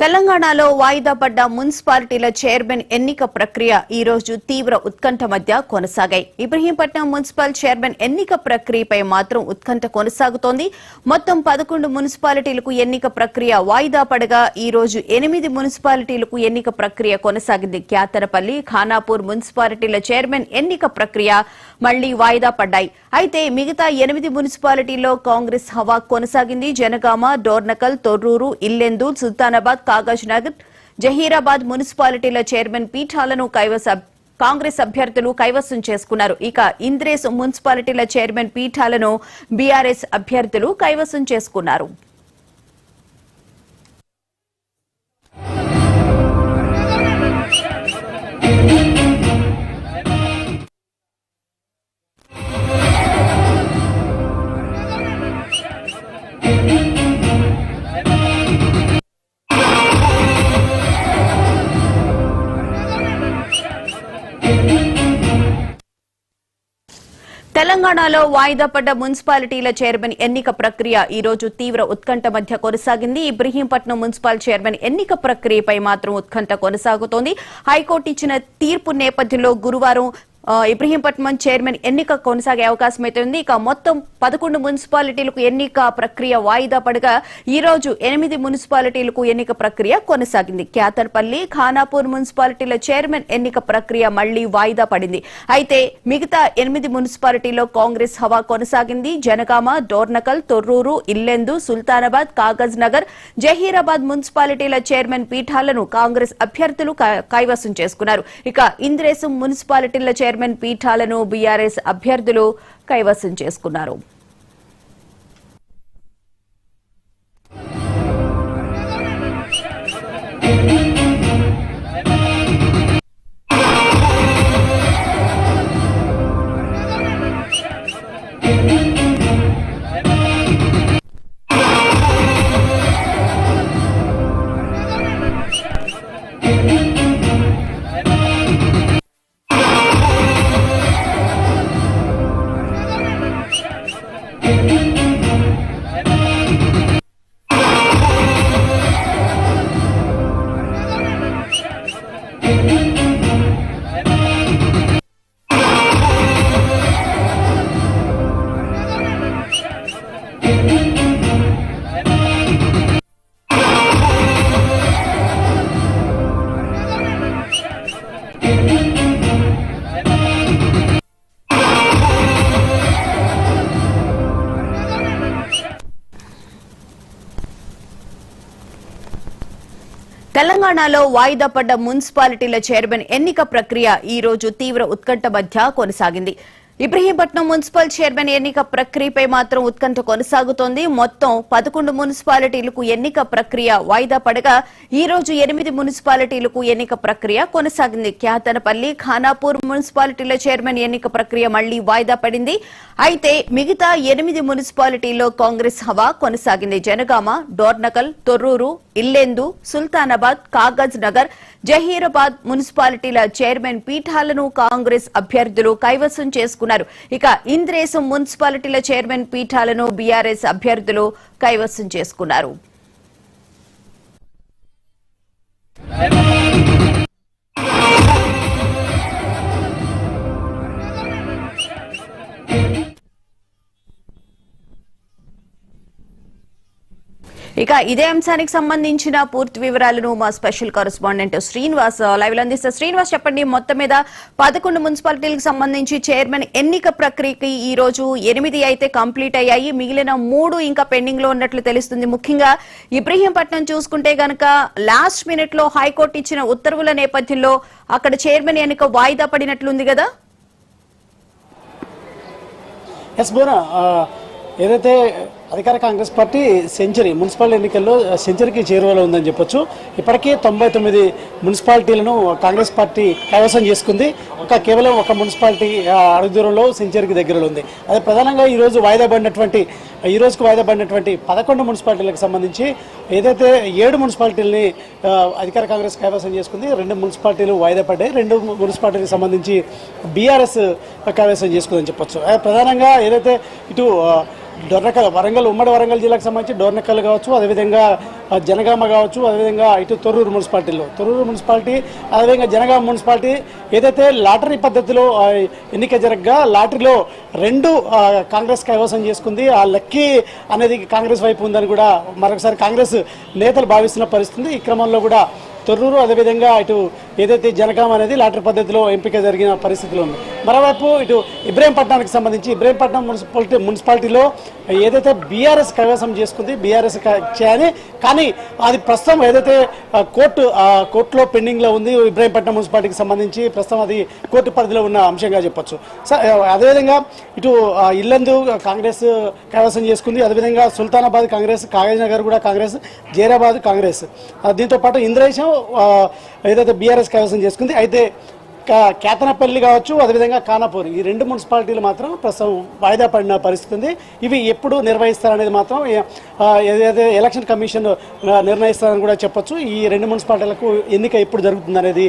తెలంగాణలో వాయిదా పడ్డ మున్సిపాలిటీల చైర్మన్ ఎన్నిక ప్రక్రియ ఈ రోజు తీవ్ర ఉత్కంఠ మధ్య కొనసాగాయి. ఇబ్రహీంపట్నం మున్సిపల్ చైర్మన్ ఎన్నిక ప్రక్రియపై మాత్రం ఉత్కంఠ కొనసాగుతోంది. మొత్తం 11 మున్సిపాలిటీలకు ఎన్నిక ప్రక్రియ వాయిదా పడగా ఈ రోజు 8 మున్సిపాలిటీలకు ఎన్నిక ప్రక్రియ కొనసాగింది. క్యాతరపల్లి, ఖానాపూర్ మున్సిపాలిటీల చైర్మన్ ఎన్నిక ప్రక్రియ మళ్లీ వాయిదా పడ్డాయి. అయితే మిగతా 8 మున్సిపాలిటీల్లో కాంగ్రెస్ హవా కొనసాగింది. జనగామ, డోర్నకల్, తొర్రూరు, ఇల్లెందు, సుల్తానాబాద్, కాగజ్ నగర్, జహీరాబాద్ మున్సిపాలిటీల చైర్మన్ పీఠాలను కాంగ్రెస్ అభ్యర్థులు కైవసం చేసుకున్నారు. ఇక ఇంద్రేస్ మున్సిపాలిటీల చైర్మన్ పీఠాలను బీఆర్ఎస్ అభ్యర్థులు కైవసం చేసుకున్నారు. తెలంగాణలో వాయిదా పడ్డ మున్సిపాలిటీల చైర్మన్ ఎన్నిక ప్రక్రియ ఈ రోజు తీవ్ర ఉత్కంఠ మధ్య కొనసాగింది. ఇబ్రహీంపట్నం మున్సిపల్ చైర్మన్ ఎన్నిక ప్రక్రియపై మాత్రం ఉత్కంఠ కొనసాగుతోంది. హైకోర్టు ఇచ్చిన తీర్పు నేపథ్యంలో గురువారం ఇబ్రహీంపట్నం చైర్మన్ ఎన్నిక కొనసాగే అవకాశం అయితే ఉంది. ఇక మొత్తం 11 మున్సిపాలిటీలకు ఎన్నిక ప్రక్రియ వాయిదా పడగా ఈ రోజు 8 మున్సిపాలిటీలకు ఎన్నిక ప్రక్రియ కొనసాగింది. క్యాతర్పల్లి, ఖానాపూర్ మున్సిపాలిటీల చైర్మన్ ఎన్నిక ప్రక్రియ మళ్లీ వాయిదా పడింది. అయితే మిగతా 8 మున్సిపాలిటీల్లో కాంగ్రెస్ హవా కొనసాగింది. జనగామ, డోర్నకల్, తొర్రూరు, ఇల్లెందు, సుల్తానాబాద్, కాగజ్ నగర్, జహీరాబాద్ మున్సిపాలిటీల చైర్మన్ పీఠాలను కాంగ్రెస్ అభ్యర్థులు కైవసం చేసుకున్నారు. ఇక ఇంద్రేసు మున్సిపాలిటీల చైర్మన్ పీఠాలను బీఆర్ఎస్ అభ్యర్థులు కైవసం చేసుకున్నారు. తెలంగాణలో వాయిదా పడ్డ మున్సిపాలిటీల చైర్మన్ ఎన్నిక ప్రక్రియ ఈ రోజు తీవ్ర ఉత్కంఠ మధ్య కొనసాగింది. ఇబ్రహీంపట్నం మున్సిపల్ చైర్మన్ ఎన్నిక ప్రక్రియపై మాత్రం ఉత్కంఠ కొనసాగుతోంది. మొత్తం 11 మున్సిపాలిటీలకు ఎన్నిక ప్రక్రియ వాయిదా పడగా ఈ రోజు 8 మున్సిపాలిటీలకు ఎన్నిక ప్రక్రియ కొనసాగింది. క్యాతనపల్లి, ఖానాపూర్ మున్సిపాలిటీల చైర్మన్ ఎన్నిక ప్రక్రియ మళ్లీ వాయిదా పడింది. అయితే మిగతా 8 మున్సిపాలిటీల్లో కాంగ్రెస్ హవా కొనసాగింది. జనగామ, డోర్నకల్, తొర్రూరు, ఇల్లెందు, సుల్తానాబాద్, కాగజ్ నగర్, జహీరాబాద్ మున్సిపాలిటీల చైర్మన్ పీఠాలను కాంగ్రెస్ అభ్యర్థులు కైవసం చేసుకున్నారు. ఇక ఇంద్రేసు మున్సిపాలిటీల చైర్మన్ పీఠాలను బీఆర్ఎస్ అభ్యర్థులు కైవసం చేసుకున్నారు. ఇక ఇదే అంశానికి సంబంధించిన పూర్తి వివరాలను మా స్పెషల్ కరెస్పాండెంట్ శ్రీనివాస్ లైవ్ లో అందిస్తారు. శ్రీనివాస్, చెప్పండి, మొత్తం మీద 11 మున్సిపాలిటీలకు సంబంధించి చైర్మన్ ఎన్నిక ప్రక్రియకి ఈ రోజు 8 అయితే కంప్లీట్ అయ్యాయి. మిగిలిన 3 ఇంకా పెండింగ్ లో ఉన్నట్లు తెలుస్తుంది. ముఖ్యంగా ఇబ్రహీంపట్నం చూసుకుంటే గనక లాస్ట్ మినిట్ లో హైకోర్టు ఇచ్చిన ఉత్తర్వుల నేపథ్యంలో అక్కడ చైర్మన్ ఎన్నిక వాయిదా పడినట్లుంది కదా? ఏదైతే అధికార కాంగ్రెస్ పార్టీ సెంచరీ మున్సిపల్ ఎన్నికల్లో సెంచరీకి చేరువలో ఉందని చెప్పొచ్చు. ఇప్పటికే 99 మున్సిపాలిటీలను కాంగ్రెస్ పార్టీ కైవసం చేసుకుంది. కేవలం ఒక మున్సిపాలిటీ అడుగు దూరంలో సెంచరీకి దగ్గరలో ఉంది. అదే ప్రధానంగా ఈ రోజుకు వాయిదా పడినటువంటి 11 మున్సిపాలిటీలకు సంబంధించి ఏదైతే 7 మున్సిపాలిటీలని అధికార కాంగ్రెస్ కైవసం చేసుకుంది. 2 మున్సిపాలిటీలు వాయిదా పడ్డాయి. 2 మున్సిపాలిటీలకు సంబంధించి బీఆర్ఎస్ కైవసం చేసుకుందని చెప్పొచ్చు. ప్రధానంగా ఏదైతే ఇటు డొర్నకల్ వరంగల్ ఉమ్మడి వరంగల్ జిల్లాకు సంబంధించి డొర్నకల్ కావచ్చు, అదేవిధంగా జనగామ కావచ్చు, అదేవిధంగా ఇటు తొర్రూరు మున్సిపాలిటీ అదేవిధంగా జనగామ మున్సిపాలిటీ ఏదైతే లాటరీ పద్ధతిలో ఎన్నిక జరగగా లాటరీలో 2 కాంగ్రెస్ కైవసం చేసుకుంది. ఆ లక్కీ అనేది కాంగ్రెస్ వైపు ఉందని కూడా మరొకసారి కాంగ్రెస్ నేతలు భావిస్తున్న పరిస్థితి. ఈ క్రమంలో కూడా తొర్రూరు అదేవిధంగా ఇటు ఏదైతే జనగాం అనేది లాటరీ పద్ధతిలో ఎంపిక జరిగిన పరిస్థితిలో ఉంది. మరోవైపు ఇటు ఇబ్రహీంపట్నానికి సంబంధించి ఇబ్రహీంపట్నం మున్సిపాలిటీలో ఏదైతే బీఆర్ఎస్ కైవసం చేసుకుంది, బీఆర్ఎస్ చేయని కానీ అది ప్రస్తుతం ఏదైతే కోర్టులో పెండింగ్లో ఉంది ఇబ్రహీంపట్నం మున్సిపాలిటీకి సంబంధించి ప్రస్తుతం అది కోర్టు పరిధిలో ఉన్న అంశంగా చెప్పొచ్చు. అదేవిధంగా ఇటు ఇల్లందు కాంగ్రెస్ కైవసం చేసుకుంది, అదేవిధంగా సుల్తానాబాద్ కాంగ్రెస్, కాగజ్నగర్ కూడా కాంగ్రెస్, జైరాబాద్ కాంగ్రెస్, దీంతో పాటు ఇంద్రేశం ఏదైతే బీఆర్ఎస్ కైవసం చేసుకుంది. అయితే కేతనపల్లి కావచ్చు, అదేవిధంగా ఖానాపూర్ ఈ 2 మున్సిపాలిటీలు మాత్రం ప్రస్తుతం వాయిదా పడిన పరిస్థితి ఉంది. ఇవి ఎప్పుడు నిర్వహిస్తారనేది మాత్రం ఏదైతే ఎలక్షన్ కమిషన్ నిర్ణయిస్తారని కూడా చెప్పొచ్చు. ఈ 2 మున్సిపాలిటీలకు ఎన్నిక ఎప్పుడు జరుగుతుంది అనేది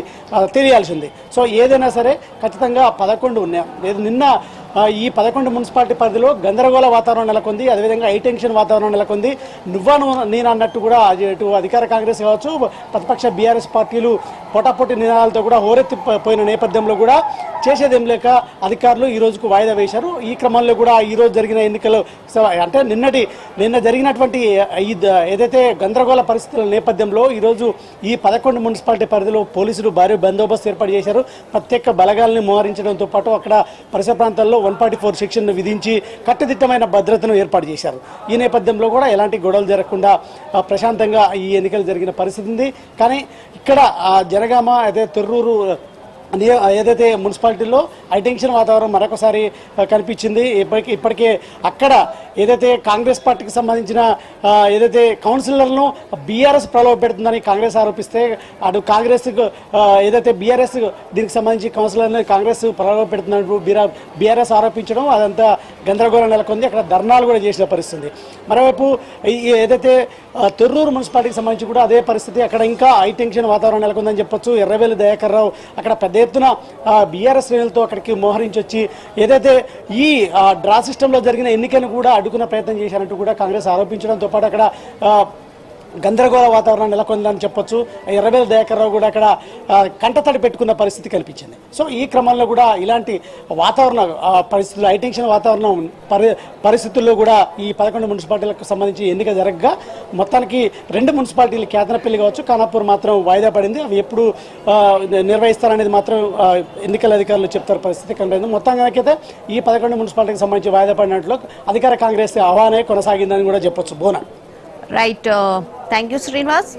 తెలియాల్సింది. సో ఏదైనా సరే ఖచ్చితంగా 11 ఉన్నాయి. నిన్న ఈ 11 మున్సిపాలిటీ పరిధిలో గందరగోళ వాతావరణం నెలకొంది, అదేవిధంగా హైటెన్షన్ వాతావరణం నెలకొంది. నేను అన్నట్టు కూడా ఇటు అధికార కాంగ్రెస్ కావచ్చు, ప్రతిపక్ష బీఆర్ఎస్ పార్టీలు పొటాపొట్టి నినాదాలతో కూడా హోరెత్తిపోయిన నేపథ్యంలో కూడా చేసేదేం లేక అధికారులు ఈ రోజుకు వాయిదా వేశారు. ఈ క్రమంలో కూడా ఈ రోజు జరిగిన ఎన్నికలు అంటే నిన్న జరిగినటువంటి ఏదైతే గందరగోళ పరిస్థితుల నేపథ్యంలో ఈరోజు ఈ 11 మున్సిపాలిటీ పరిధిలో పోలీసులు భారీ బందోబస్తు ఏర్పాటు చేశారు. ప్రత్యేక బలగాల్ని మోహరించడంతో పాటు అక్కడ పరిసర ప్రాంతాల్లో 144 సెక్షన్ను విధించి కట్టుదిట్టమైన భద్రతను ఏర్పాటు చేశారు. ఈ నేపథ్యంలో కూడా ఎలాంటి గొడవలు జరగకుండా ప్రశాంతంగా ఈ ఎన్నికలు జరిగిన పరిస్థితి ఉంది. కానీ ఇక్కడ జనగామ అదే తొర్రూరు ఏదైతే మున్సిపాలిటీలో హైటెన్షన్ వాతావరణం మరొకసారి కనిపించింది. ఇప్పటికే అక్కడ ఏదైతే కాంగ్రెస్ పార్టీకి సంబంధించిన ఏదైతే కౌన్సిలర్లను బీఆర్ఎస్ ప్రలోభ పెడుతుందని కాంగ్రెస్ ఆరోపిస్తే అటు కాంగ్రెస్ ఏదైతే బీఆర్ఎస్ దీనికి సంబంధించి కౌన్సిలర్ని కాంగ్రెస్ ప్రలోభ పెడుతున్నట్టు బీఆర్ఎస్ ఆరోపించడం అదంతా గందరగోళం నెలకొంది. అక్కడ ధర్నాలు కూడా చేసిన పరిస్థితి. మరోవైపు ఏదైతే తొర్రూరు మున్సిపాలిటీకి సంబంధించి కూడా అదే పరిస్థితి. అక్కడ ఇంకా హైటెన్షన్ వాతావరణం నెలకొందని చెప్పొచ్చు. ఎర్రవేలు దయాకర్ రావు అక్కడ పెద్ద ఎత్తున బీఆర్ఎస్ శ్రేణులతో అక్కడికి మోహరించి వచ్చి ఏదైతే ఈ డ్రా సిస్టంలో జరిగిన ఎన్నికను కూడా అడ్డుకునే ప్రయత్నం చేశారంటూ కూడా కాంగ్రెస్ ఆరోపించడంతో పాటు అక్కడ గందరగోళ వాతావరణం నెలకొందని చెప్పొచ్చు. ఎర్రవేలు దయాకర్ రావు కూడా అక్కడ కంటతడి పెట్టుకున్న పరిస్థితి కనిపించింది. సో ఈ క్రమంలో కూడా ఇలాంటి వాతావరణ పరిస్థితులు హైటెన్షన్ వాతావరణం పరిస్థితుల్లో కూడా ఈ 11 మున్సిపాలిటీలకు సంబంధించి ఎన్నిక జరగగా మొత్తానికి 2 మున్సిపాలిటీలు కేతనపల్లి కావచ్చు, ఖానాపూర్ మాత్రం వాయిదా పడింది. అవి ఎప్పుడు నిర్వహిస్తారనేది మాత్రం ఎన్నికల అధికారులు చెప్తారు పరిస్థితి కనిపించింది. మొత్తానికైతే ఈ 11 మున్సిపాలిటీకి సంబంధించి వాయిదా పడినట్లు అధికార కాంగ్రెస్ ఆహ్వానే కొనసాగిందని కూడా చెప్పొచ్చు. బోనా రైట్, థ్యాంక్ యూ శ్రీనివాస్.